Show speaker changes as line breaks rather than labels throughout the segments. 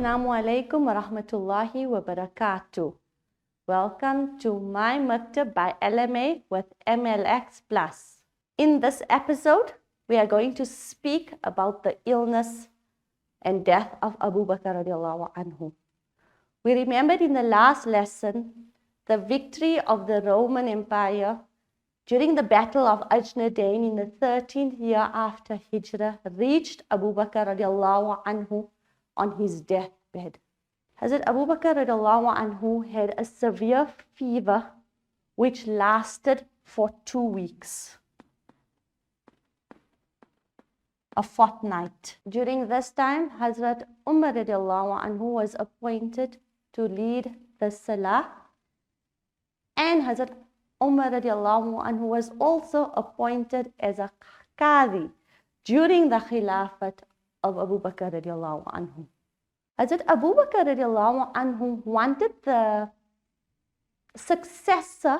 Assalamu alaikum wa rahmatullahi wa barakatuh. Welcome to my Maktab by LMA with MLX Plus. In this episode, we are going to speak about the illness and death of Abu Bakr radiallahu anhu. We remembered in the last lesson the victory of the Roman Empire during the Battle of Ajnadain in the 13th year after Hijrah reached Abu Bakr radiallahu anhu on his deathbed. Hazrat Abu Bakr radiallahu anhu had a severe fever which lasted for 2 weeks, a fortnight. During this time, Hazrat Umar radiallahu anhu was appointed to lead the Salah, and Hazrat Umar radiallahu anhu was also appointed as a Qadi during the Khilafat of Abu Bakr radiallahu anhu. Hazrat Abu Bakr radiallahu anhu wanted the successor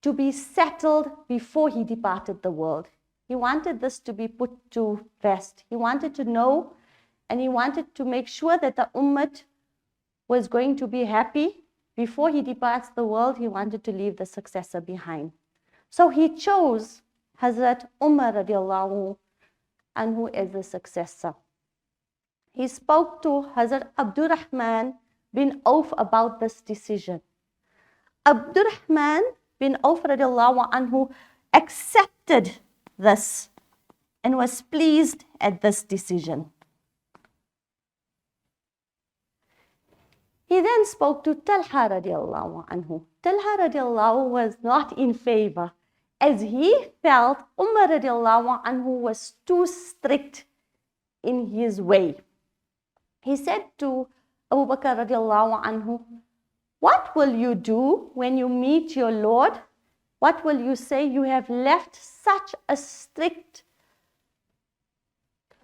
to be settled before he departed the world. He wanted this to be put to rest. He wanted to know and he wanted to make sure that the Ummah was going to be happy. Before he departs the world, he wanted to leave the successor behind. So he chose Hazrat Umar radiallahu anhu as the successor. He spoke to Hazrat Abdurrahman bin Auf about this decision. Abdurrahman bin Auf radiallahu anhu accepted this and was pleased at this decision. He then spoke to Talha radiallahu anhu. Talha radiallahu was not in favor, as he felt Umar radiallahu anhu was too strict in his way. He said to Abu Bakr radiallahu anhu, "What will you do when you meet your Lord? What will you say? You have left such a strict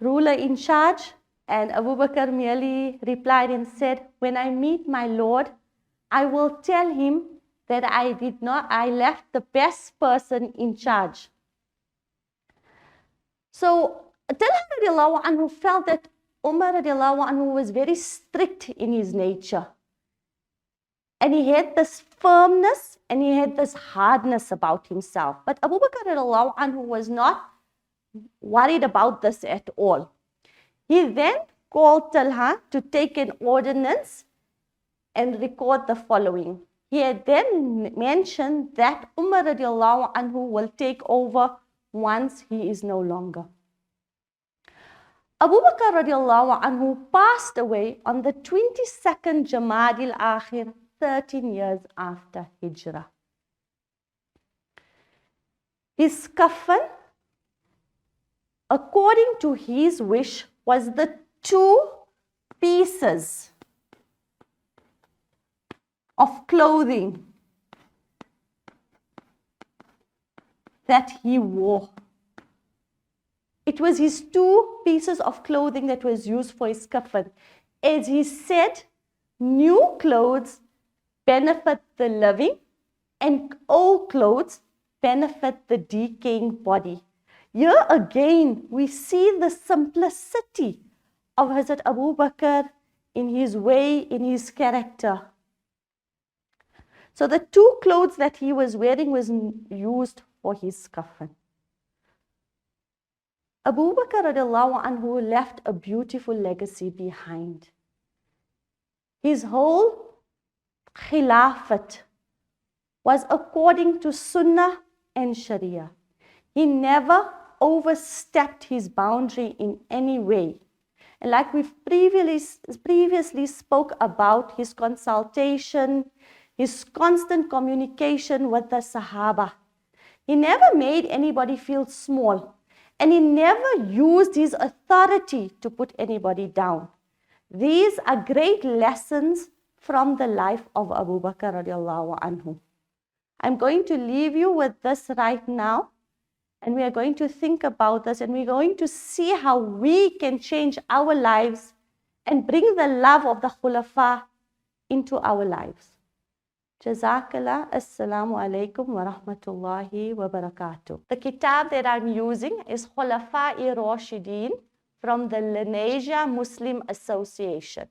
ruler in charge." And Abu Bakr merely replied and said, "When I meet my Lord, I will tell him that I left the best person in charge." So Talha radiallahu anhu felt that Umar radiallahu anhu was very strict in his nature. And he had this firmness and he had this hardness about himself. But Abu Bakr radiallahu anhu was not worried about this at all. He then called Talha to take an ordinance and record the following. He had then mentioned that Umar radiallahu anhu will take over once he is no longer. Abu Bakr radiallahu anhu passed away on the 22nd Jamadil Akhir, 13 years after Hijrah. His coffin, according to his wish, was the 2 pieces of clothing that he wore. It was his 2 pieces of clothing that was used for his coffin. As he said, new clothes benefit the living and old clothes benefit the decaying body. Here again, we see the simplicity of Hazrat Abu Bakr in his way, in his character. So the 2 clothes that he was wearing was used for his coffin. Abu Bakr radiallahu anhu left a beautiful legacy behind. His whole Khilafat was according to Sunnah and Sharia. He never overstepped his boundary in any way. And like we've previously spoke about his consultation, his constant communication with the Sahaba. He never made anybody feel small, and he never used his authority to put anybody down. These are great lessons from the life of Abu Bakr radiallahu anhu. I'm going to leave you with this right now. And we are going to think about this and we're going to see how we can change our lives and bring the love of the Khulafa into our lives. Jazakallah. Assalamu alaikum wa rahmatullahi wa barakatuh. The kitab that I'm using is Khulafaa-e-Rashideen from the Lenasia Muslim Association.